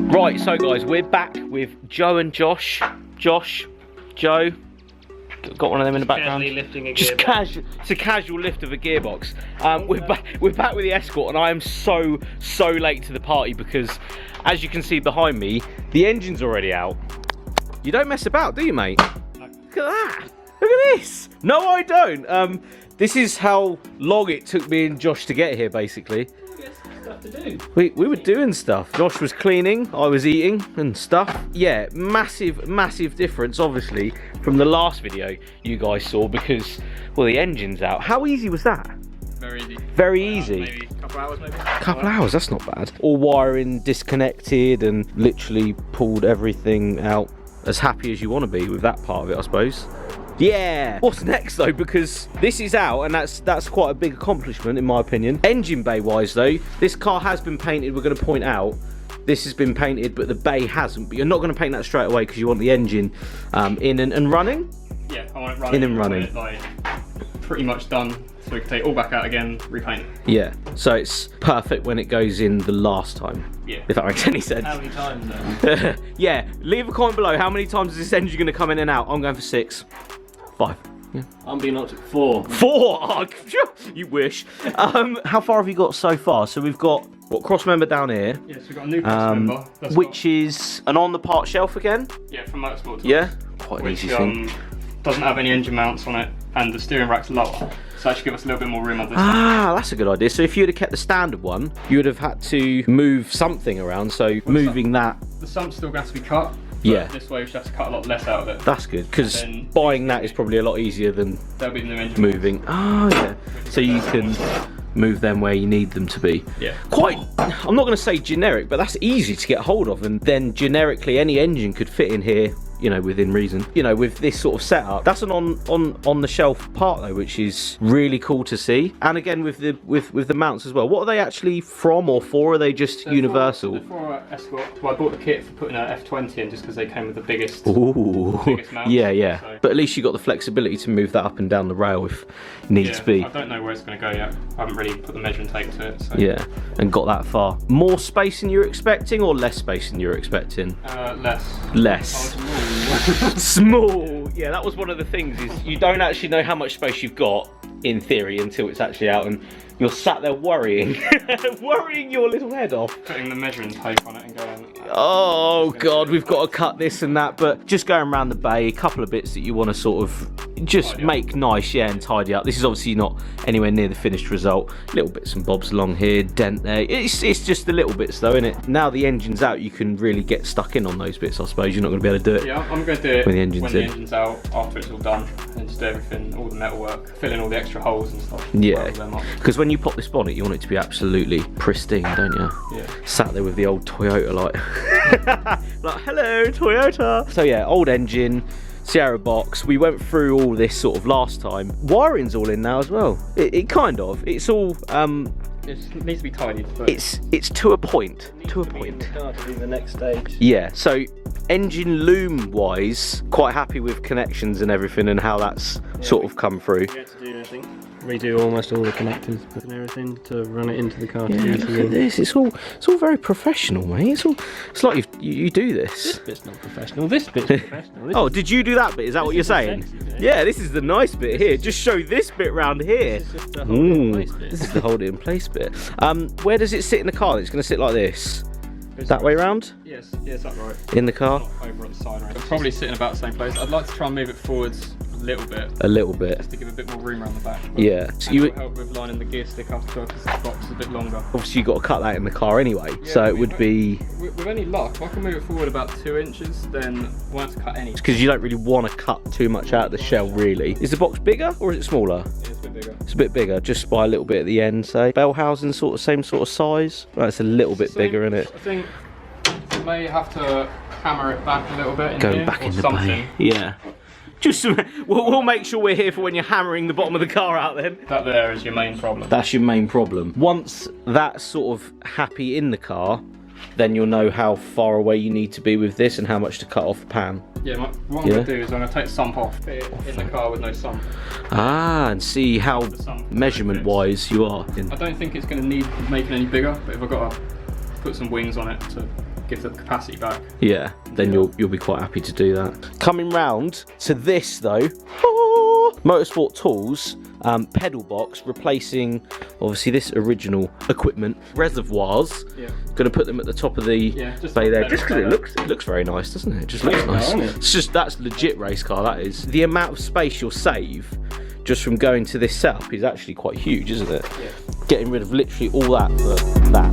Right, so guys, we're back with Joe and Josh. Joe, got one of them in the background. Lifting a just casual. It's a casual lift of a gearbox. We're back with the Escort, and I am so late to the party because, as you can see behind me, the engine's already out. You don't mess about, do you, mate? No. Look at that. Look at this. No, I don't. This is how long it took me and Josh to get here, basically. Stuff to do. We were doing stuff. Josh was cleaning, I was eating and stuff. Yeah, massive difference, obviously, from the last video you guys saw because, well, the engine's out. How easy was that? Very easy. Very easy. Maybe a couple hours, maybe. Couple hours, that's not bad. All wiring disconnected and literally pulled everything out. As happy as you want to be with that part of it, I suppose. Yeah. What's next though? Because this is out, and that's quite a big accomplishment in my opinion. Engine bay wise though, this car has been painted. We're going to point out this has been painted, but the bay hasn't. But you're not going to paint that straight away because you want the engine in and running. Yeah, I want it running. In and running. I want it, like, pretty much done, so we can take it all back out again, repaint it. Yeah. So it's perfect when it goes in the last time. Yeah. If that makes any sense. How many times though? Yeah. Leave a comment below. How many times is this engine going to come in and out? I'm going for 6. 5. Yeah. I'm being up to 4. 4? Oh, you wish. How far have you got so far? So we've got, what, cross member down here? Yes, we've got a new cross member. Which is an on the part shelf again? Yeah, from Motorsport. Yeah? Quite an which easy thing. Doesn't have any engine mounts on it, and the steering rack's lower. So actually give us a little bit more room on this one. Ah, that's a good idea. So if you would have kept the standard one, you would have had to move something around. So moving that. The sump's still going to be cut. Yeah. This way we should have to cut a lot less out of it. That's good, because buying that is probably a lot easier than That'll be the new engine moving. Oh, yeah. So you can move them where you need them to be. Yeah. Quite, I'm not going to say generic, but that's easy to get hold of. And then generically, any engine could fit in here, you know, within reason. You know, with this sort of setup, that's an on the shelf part though, which is really cool to see. And again, with the mounts as well. What are they actually from or for? Are they just universal? They're for Escort. Well, I bought the kit for putting an F20 in just because they came with the biggest. Ooh. Biggest mounts. Yeah. So. But at least you got the flexibility to move that up and down the rail if needs be. I don't know where it's going to go yet. I haven't really put the measuring tape to it. So. Yeah, and got that far. More space than you were expecting, or less space than you were expecting? Less. Small. Yeah, that was one of the things, is you don't actually know how much space you've got in theory until it's actually out, and you're sat there worrying worrying your little head off, Putting the measuring tape on it and going, oh god, we've got to cut this and that. But just going around the bay, a couple of bits that you want to sort of just make nice, yeah, and tidy up. This is obviously not anywhere near the finished result. Little bits and bobs along here, dent there. It's just the little bits though, isn't it? Now the engine's out, you can really get stuck in on those bits. I suppose you're not going to be able to do it. Yeah, I'm going to do it when the engine's out, after it's all done, and just do everything, all the metal work, fill in all the extra holes and stuff. Yeah, because when you pop this bonnet, you want it to be absolutely pristine, don't you? Yeah. Sat there with the old Toyota like hello Toyota. So yeah, old engine, Sierra box. We went through all this sort of last time. Wiring's all in now as well. It kind of. It's all. It needs to be tidied. But it's to a point. To a point. To be the next stage. Yeah. So engine loom wise, quite happy with connections and everything and how that's sort of come through. We had to do anything. Redo almost all the connectors and everything to run it into the car. Yeah, look at this. It's all very professional, mate. It's like you do this. This bit's not professional. This bit's professional. Oh, did you do that bit? Is that what you're saying? Yeah, this is the nice bit here. Just show this bit round here. This is just the hold it in place bit. This is the hold it in place bit. Where does it sit in the car? It's going to sit like this. That way round? Yes, upright. In the car? Not over at the side, right? It'll probably sit in about the same place. I'd like to try and move it forwards a little bit. A little bit. Just to give a bit more room around the back. Yeah. So you would help with lining the gear stick up as well, because the box is a bit longer. Obviously you've got to cut that in the car anyway, Yeah, so it would be... With any luck, if I can move it forward about 2 inches, then I won't have to cut any. Because you don't really want to cut too much out of the shell, really. Is the box bigger or is it smaller? Yeah, it's a bit bigger. It's a bit bigger, just by a little bit at the end, say. Bell housing, same sort of size. Right, it's a little bit bigger, isn't it? I think you may have to hammer it back a little bit in Going here, back or in the something. bay. Yeah. Just we'll make sure we're here for when you're hammering the bottom of the car out then. That there is your main problem. That's your main problem. Once that's sort of happy in the car, then you'll know how far away you need to be with this and how much to cut off the pan. Yeah, what I'm going to do is I'm going to take the sump off, fit it in the car with no sump. Ah, and see how measurement wise you are. I don't think it's going to need making any bigger, but if I've got to put some wings on it to gives it the capacity back. Yeah, then you'll be quite happy to do that. Coming round to this though, Motorsport Tools pedal box, replacing obviously this original equipment, reservoirs. Yeah. Gonna put them at the top of the bay there, just because it looks very nice, doesn't it? It just looks nice. It's just, that's legit race car, that is. The amount of space you'll save just from going to this setup is actually quite huge, isn't it? Yeah. Getting rid of literally all that for that.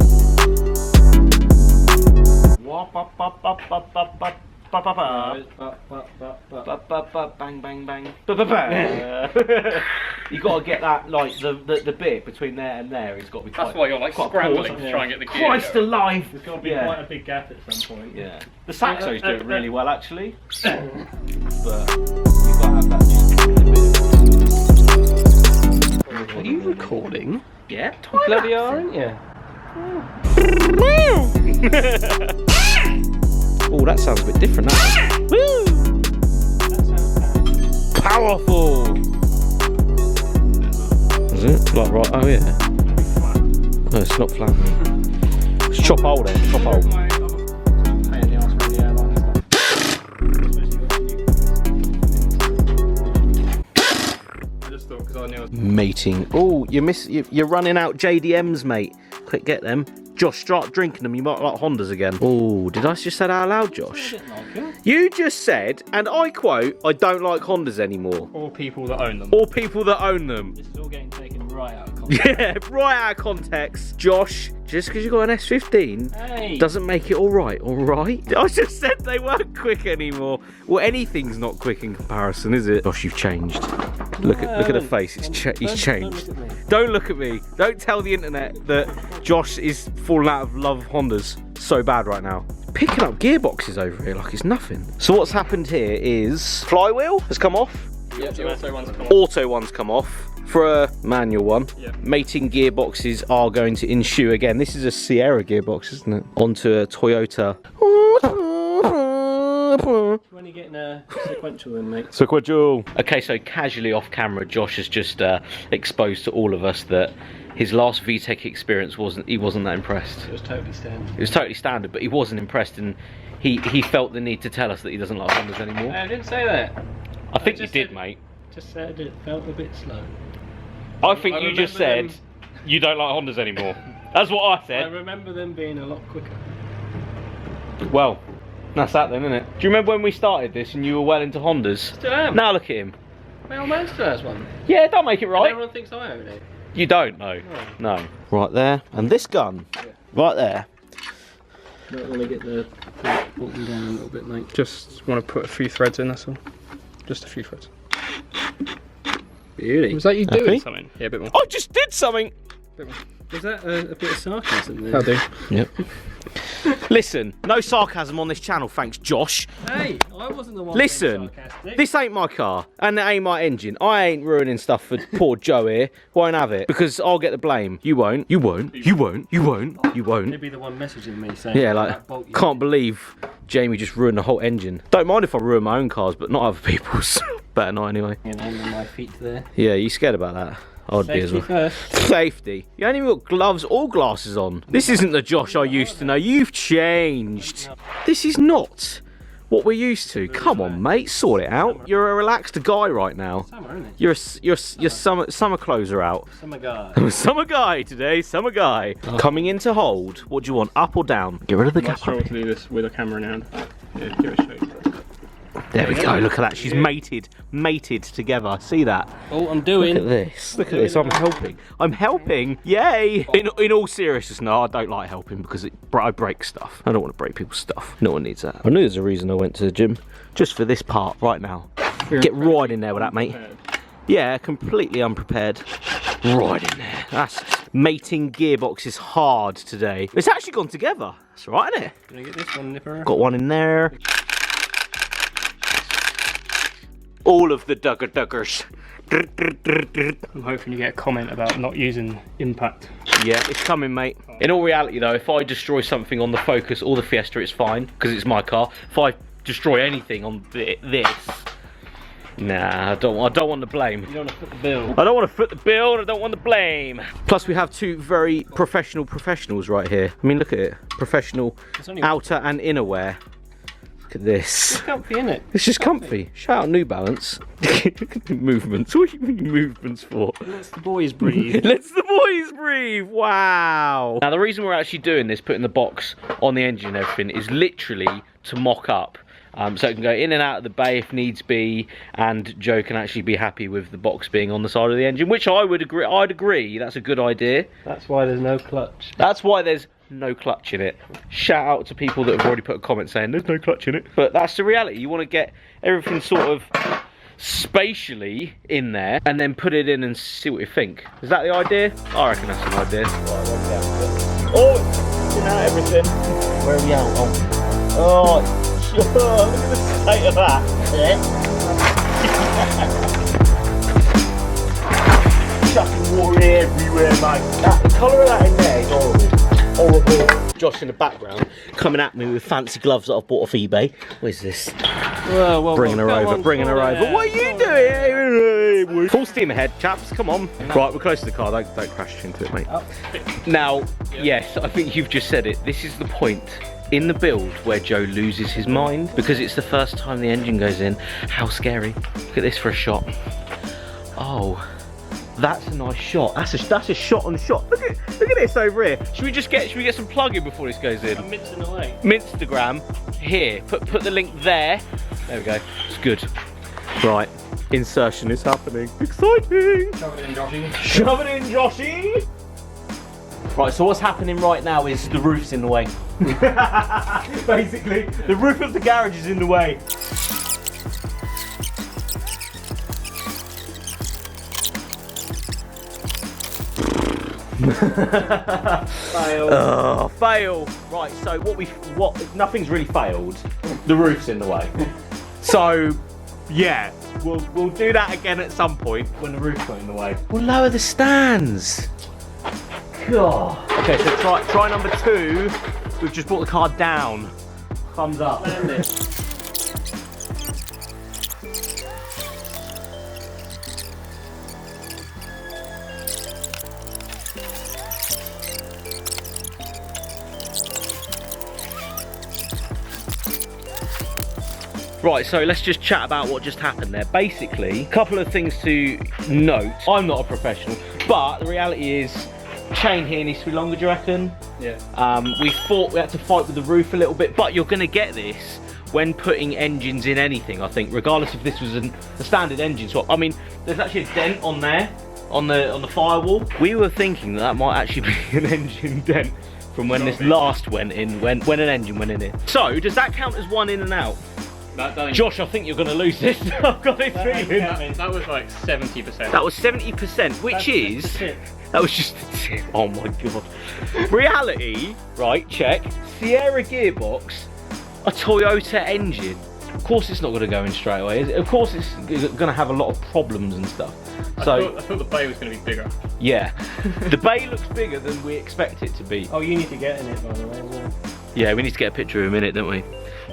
Bang bang bang. You got to get that, like the bit between there and there. It's got to be. That's why you're like scrambling to try and get the gear. Christ alive! There's got to be quite a big gap at some point. Yeah. The Saxo's doing really well actually, but you've got to have that just a bit. Are you recording? Yeah. Bloody aren't you? Oh, that sounds a bit different. That woo! That sounds bad. Powerful. Is it? Like right? Oh yeah. No, it's not flat. It's chop hole then. Chop hole. Mating. Oh, you're running out JDMs, mate. Quick, get them. Josh, start drinking them. You might like Hondas again. Oh, did I just say that out loud, Josh? You just said, and I quote, I don't like Hondas anymore. Or people that own them. Or people that own them. This is all getting taken right out of context. Yeah, right out of context. Josh, just because you got an S15 doesn't make it alright, alright? I just said they weren't quick anymore. Well, anything's not quick in comparison, is it? Josh, you've changed. Look at the face, he's changed. Don't look at me. Don't tell the internet that Josh is falling out of love of Hondas so bad right now. Picking up gearboxes over here like it's nothing. So what's happened here is flywheel has come off. Yeah, the auto one's come off. Auto one's come off. For a manual one, mating gearboxes are going to ensue again. This is a Sierra gearbox, isn't it? Onto a Toyota. When are you getting a sequential in, mate? Sequential. Okay, so casually off camera, Josh has just exposed to all of us that his last VTEC experience he wasn't that impressed. It was totally standard. It was totally standard, but he wasn't impressed, and he felt the need to tell us that he doesn't like Hondas anymore. I didn't say that. I think you did, mate. Just said it felt a bit slow. I think you just said you don't like Hondas anymore. That's what I I said. remember them being a lot quicker. Well, that's that then, isn't it? Do you remember when we started this and you were well into Hondas? Still am. Now look at him. My old man still has one. Yeah, don't make it right. Everyone thinks I own it. You don't, no. No. Right there. And this gun, right there. Don't want to get the bolting down a little bit, mate. Just want to put a few threads in, that's all. Just a few threads. Beauty. Was that you doing Okay. something? Yeah, a bit more. I just did something. Was that a bit of sarcasm there? That'll do. Yep. Listen, no sarcasm on this channel, thanks, Josh. Hey, I wasn't the one. Listen, being sarcastic. this ain't my car, and it ain't my engine. I ain't ruining stuff for poor Joe here. Won't have it, because I'll get the blame. You won't. You won't. You won't. You won't. You won't. You'd be the one messaging me saying, Yeah, like, can't believe Jamie just ruined the whole engine. Don't mind if I ruin my own cars, but not other people's. Better not anyway. You know, my feet there. Yeah, you scared about that? I'd be as well. First. Safety. You ain't even got gloves or glasses on. This isn't the Josh I used to know. You've changed. This is not what we're used to. Come on, mate. Sort it out. You're a relaxed guy right now. Summer, isn't it? Your summer clothes are out. Summer guy. Summer guy today. Summer guy. Coming in to hold. What do you want? Up or down? Get rid of the I gap. struggle to do this with a camera in hand. Yeah, give it a shake. There we go. Look at that. She's mated together. See that? Oh, I'm doing. Look at this. Look at this. I'm helping. I'm helping. Yay! In all seriousness, no, I don't like helping because I break stuff. I don't want to break people's stuff. No one needs that. I knew there's a reason I went to the gym. Just for this part right now. Get right in there with that, mate. Yeah, completely unprepared. Right in there. That's mating gearbox is hard today. It's actually gone together. That's right, isn't it? Can I get this one, Nipper? Got one in there. All of the duggers. I'm hoping you get a comment about not using impact. Yeah, it's coming, mate. In all reality, though, if I destroy something on the Focus or the Fiesta, it's fine, because it's my car. If I destroy anything on this, Nah, I don't want the blame. You don't want to foot the bill. I don't want to foot the bill, I don't want the blame. Plus we have two very professionals right here. I mean, look at it. Professional outer and inner wear. Look at this. It's comfy, isn't it? It's just comfy. Shout out New Balance. Look at the movements. What do you mean movements for? Let's the boys breathe. Let's the boys breathe. Wow. Now the reason we're actually doing this, putting the box on the engine and everything, is literally to mock up. So it can go in and out of the bay if needs be, and Joe can actually be happy with the box being on the side of the engine, which I would agree. I'd agree. That's a good idea. That's why there's no clutch. That's why there's no clutch in it. Shout out to people that have already put a comment saying there's no clutch in it. But that's the reality. You want to get everything sort of spatially in there and then put it in and see what you think. Is that the idea? I reckon that's an idea. Oh, it's in out everything. Where are we out? Oh, look at the state of that. Chucking water everywhere, mate. The colour of that in there is horrible. Horrible. Josh in the background coming at me with fancy gloves that I've bought off eBay. What is this? Bringing her over. What are you doing? Full steam ahead, chaps. Come on. Right, we're close to the car. Don't crash into it, mate. Now, yes, I think you've just said it. This is the point in the build where Joe loses his mind because it's the first time the engine goes in. How scary. Look at this for a shot. Oh. That's a nice shot. That's a shot on shot. Look at this over here. Should we get some plug-in before this goes in? I'm mincing away. Minstagram here. Put the link there. There we go. It's good. Right. Insertion is happening. Exciting. Shove it in, Joshy. Shove it in, Joshy. Right, so what's happening right now is the roof's in the way. Basically, the roof of the garage is in the way. Fail. Oh, fail. Right, so nothing's really failed. The roof's in the way. So, yeah, we'll do that again at some point when the roof's not in the way. We'll lower the stands. God. Okay, so try number 2. We've just brought the car down. Thumbs up. Right, so let's just chat about what just happened there. Basically, a couple of things to note. I'm not a professional, but the reality is, chain here needs to be longer, do you reckon? Yeah. We had to fight with the roof a little bit, but you're going to get this when putting engines in anything, I think, regardless if this was a standard engine swap. I mean, there's actually a dent on there, on the firewall. We were thinking that might actually be an engine dent from when this last went in, when an engine went in here. So, does that count as one in and out? Josh, I think you're going to lose this. I've got this feeling. That was like 70%. That was 70%, which is... That was just the tip. Oh my god. Reality, right, check. Sierra gearbox, a Toyota engine. Of course it's not going to go in straight away, is it? Of course it's going to have a lot of problems and stuff. I thought the bay was going to be bigger. Yeah. The bay looks bigger than we expect it to be. Oh, you need to get in it, by the way, as well. Yeah, we need to get a picture of him in it, don't we?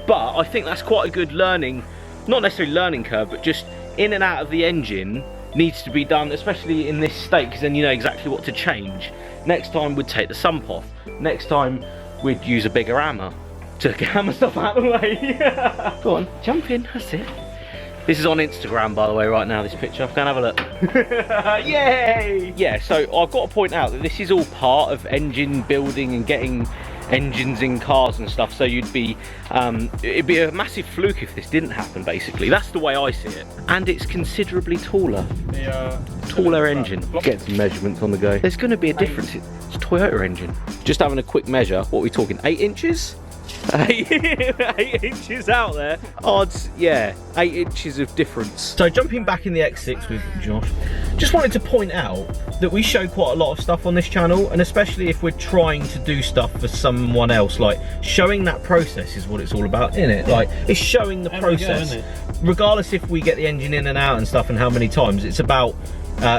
But I think that's quite a good learning, not necessarily learning curve, but just in and out of the engine needs to be done, especially in this state, because then you know exactly what to change. Next time we'd take the sump off. Next time we'd use a bigger hammer to hammer stuff out of the way. Go on, jump in, that's it. This is on Instagram, by the way, right now, this picture. Go and have a look. Yay! Yeah, so I've got to point out that this is all part of engine building and getting engines in cars and stuff, so it'd be a massive fluke if this didn't happen, basically. That's the way I see it. And it's considerably taller. Taller engine. Get some measurements on the go. There's going to be a difference. It's a Toyota engine. Just having a quick measure. What are we talking? 8 inches? 8 inches out there. Odds, yeah, 8 inches of difference. So jumping back in the X6 with Josh, just wanted to point out that we show quite a lot of stuff on this channel, and especially if we're trying to do stuff for someone else, like showing that process is what it's all about, isn't it? Like, it's showing the process. Regardless if we get the engine in and out and stuff and how many times, it's about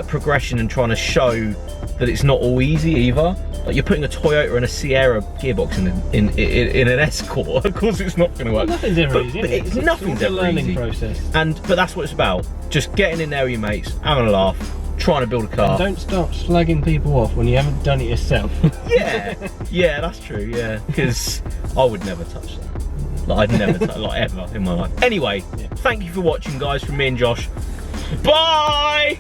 progression and trying to show that it's not all easy either. Like, you're putting a Toyota and a Sierra gearbox in an Escort. Of course, it's not going to work. Nothing's ever easy. It's nothing's a ever learning easy. process. But that's what it's about. Just getting in there with your mates, having a laugh, trying to build a car. Don't start slagging people off when you haven't done it yourself. Yeah, yeah, that's true. Yeah, because I would never touch that. Like, I'd never touch, like, ever in my life. Anyway, thank you for watching, guys. From me and Josh. Bye.